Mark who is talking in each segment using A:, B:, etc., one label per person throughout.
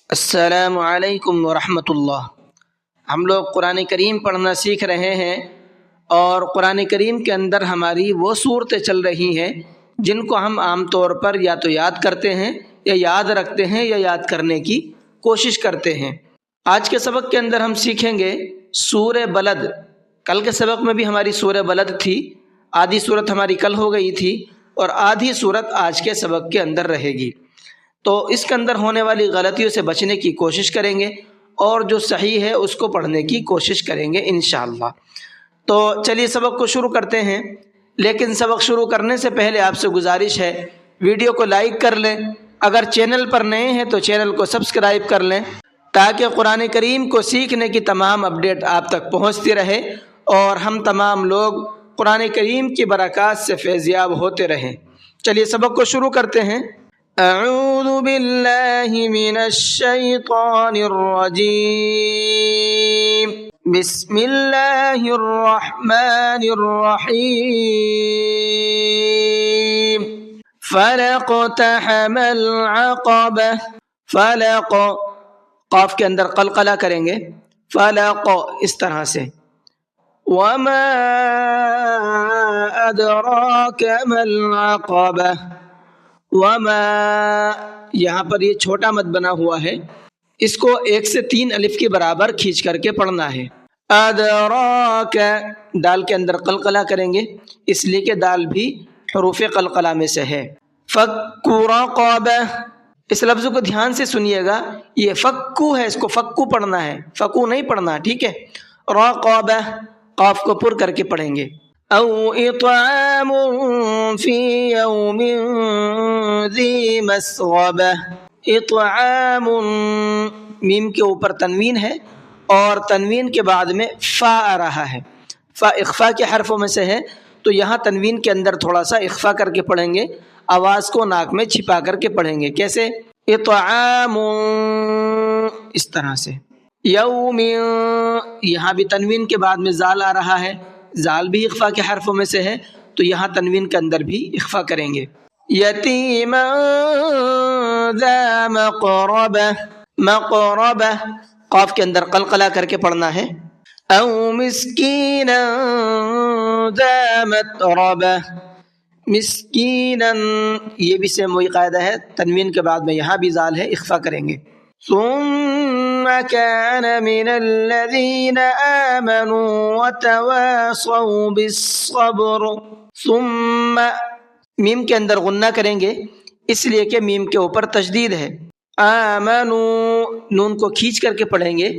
A: السلام علیکم ورحمۃ اللہ۔ ہم لوگ قرآن کریم پڑھنا سیکھ رہے ہیں اور قرآن کریم کے اندر ہماری وہ صورتیں چل رہی ہیں جن کو ہم عام طور پر یا تو یاد کرتے ہیں یا یاد رکھتے ہیں یا یاد کرنے کی کوشش کرتے ہیں۔ آج کے سبق کے اندر ہم سیکھیں گے سورہ بلد۔ کل کے سبق میں بھی ہماری سورہ بلد تھی، آدھی صورت ہماری کل ہو گئی تھی اور آدھی صورت آج کے سبق کے اندر رہے گی۔ تو اس کے اندر ہونے والی غلطیوں سے بچنے کی کوشش کریں گے اور جو صحیح ہے اس کو پڑھنے کی کوشش کریں گے انشاءاللہ۔ تو چلیے سبق کو شروع کرتے ہیں، لیکن سبق شروع کرنے سے پہلے آپ سے گزارش ہے ویڈیو کو لائک کر لیں، اگر چینل پر نئے ہیں تو چینل کو سبسکرائب کر لیں تاکہ قرآن کریم کو سیکھنے کی تمام اپڈیٹ آپ تک پہنچتی رہے اور ہم تمام لوگ قرآن کریم کی برکات سے فیضیاب ہوتے رہیں۔ چلیے سبق کو شروع کرتے ہیں۔ اعوذ باللہ من الشیطان الرجیم، بسم اللہ الرحمن الرحیم۔ فلقتحم العقبہ، فلق قاف کے اندر قلقلہ کریں گے، فلق اس طرح سے۔ وما ادراک ما العقبہ، وما یہاں پر یہ چھوٹا مد بنا ہوا ہے، اس کو 1 سے 3 الف کے برابر کھینچ کر کے پڑھنا ہے۔ ادراک دال کے اندر قلقلہ کریں گے، اس لیے کہ دال بھی حروف قلقلہ میں سے ہے۔ فک رقبہ، اس لفظ کو دھیان سے سنیے گا، یہ فکو ہے، اس کو فکو پڑھنا ہے، فکو نہیں پڑھنا، ٹھیک ہے۔ رقبہ قاف کو پر کر کے پڑھیں گے۔ او اطعام فی یوم ذی مسغبہ، اطعام میم کے اوپر تنوین ہے اور تنوین کے بعد میں فا آ رہا ہے، فا اخفا کے حرفوں میں سے ہے، تو یہاں تنوین کے اندر تھوڑا سا اخفا کر کے پڑھیں گے، آواز کو ناک میں چھپا کر کے پڑھیں گے۔ کیسے؟ اطعام اس طرح سے۔ یوم یہاں بھی تنوین کے بعد میں زال آ رہا ہے، زال بھی اخفا کے حرفوں میں سے ہے، تو یہاں تنوین کے اندر بھی اخفا کریں گے۔ یتیما ذا مقربہ، مقربہ قاف کے اندر قلقلہ کر کے پڑھنا ہے۔ او مسکینا ذا متربہ، مسکینا یہ بھی سیم وہی قاعدہ ہے، تنوین کے بعد میں یہاں بھی زال ہے، اخفا کریں گے۔ ثم كان من الذين آمنوا وتواصوا بالصبر، ثم میم کے اندر غنہ کریں گے، اس لیے کہ میم کے اوپر تشدید ہے۔ آمنوا نون کو کھینچ کر کے پڑھیں گے،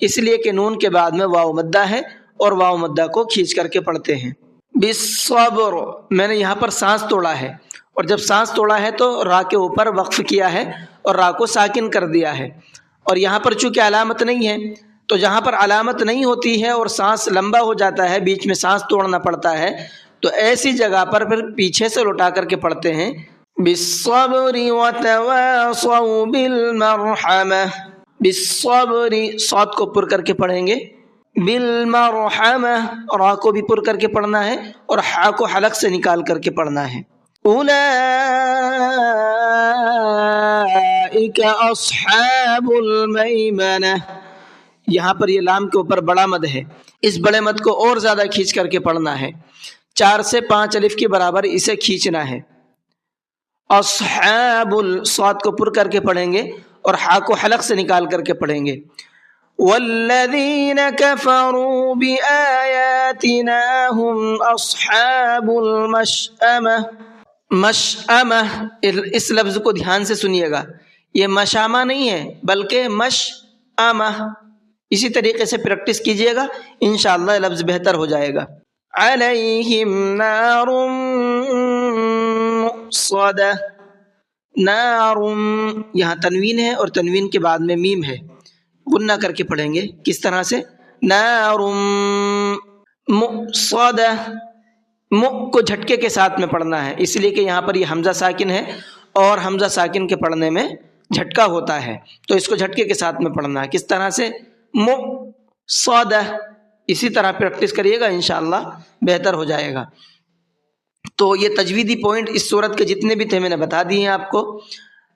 A: اس لیے کہ نون کے بعد میں واو مدہ ہے اور واو مدہ کو کھینچ کر کے پڑھتے ہیں۔ بالصبر میں نے یہاں پر سانس توڑا ہے، اور جب سانس توڑا ہے تو را کے اوپر وقف کیا ہے اور را کو ساکن کر دیا ہے، اور یہاں پر چونکہ علامت نہیں ہے تو جہاں پر علامت نہیں ہوتی ہے اور سانس لمبا ہو جاتا ہے، بیچ میں سانس توڑنا پڑتا ہے، تو ایسی جگہ پر پھر پیچھے سے لوٹا کر کے پڑھتے ہیں۔ بالصبر وتواصوا بالمرحمہ، بالصبر صاد کو پر کر کے پڑھیں گے، بالمرحمہ را کو بھی پر کر کے پڑھنا ہے اور حا کو حلق سے نکال کر کے پڑھنا ہے۔ اولئک اصحاب المیمنہ، یہاں پر یہ لام کے اوپر بڑا مد ہے، اس بڑے مد کو اور زیادہ کھینچ کر کے پڑھنا ہے، 4 سے 5 الف کے برابر اسے کھینچنا ہے۔ اصحاب الصاد کو پر کر کے پڑھیں گے اور حا کو حلق سے نکال کر کے پڑھیں گے۔ والذین کفروا بآیاتنا هم اصحاب المشأمہ، مشأمہ اس لفظ کو دھیان سے سنیے گا، یہ مشامہ نہیں ہے بلکہ مشأمہ، اسی طریقے سے پریکٹس کیجئے گا، انشاءاللہ لفظ بہتر ہو جائے گا۔ علیہم نار مؤصدہ، نار یہاں تنوین ہے اور تنوین کے بعد میں میم ہے، غنہ کر کے پڑھیں گے، کس طرح سے؟ نار مؤصدہ، مؤ کو جھٹکے کے ساتھ میں پڑھنا ہے، اس لیے کہ یہاں پر یہ حمزہ ساکن ہے اور حمزہ ساکن کے پڑھنے میں جھٹکا ہوتا ہے، تو اس کو جھٹکے کے ساتھ میں پڑھنا ہے، کس طرح سے؟ مؤصدہ، اسی طرح پریکٹس کریے گا، انشاءاللہ بہتر ہو جائے گا۔ تو یہ تجویدی پوائنٹ اس صورت کے جتنے بھی تھے میں نے بتا دیے ہیں آپ کو۔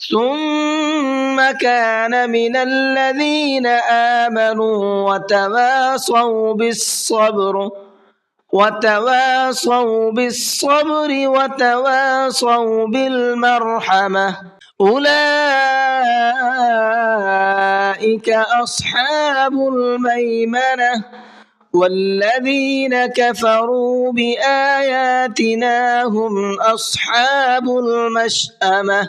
A: ثم كان من الذين آمنوا وتواصوا بالصبر وتواصوا بالمرحمة أولئك أصحاب الميمنة والذين كفروا بآياتنا هم أصحاب المشأمة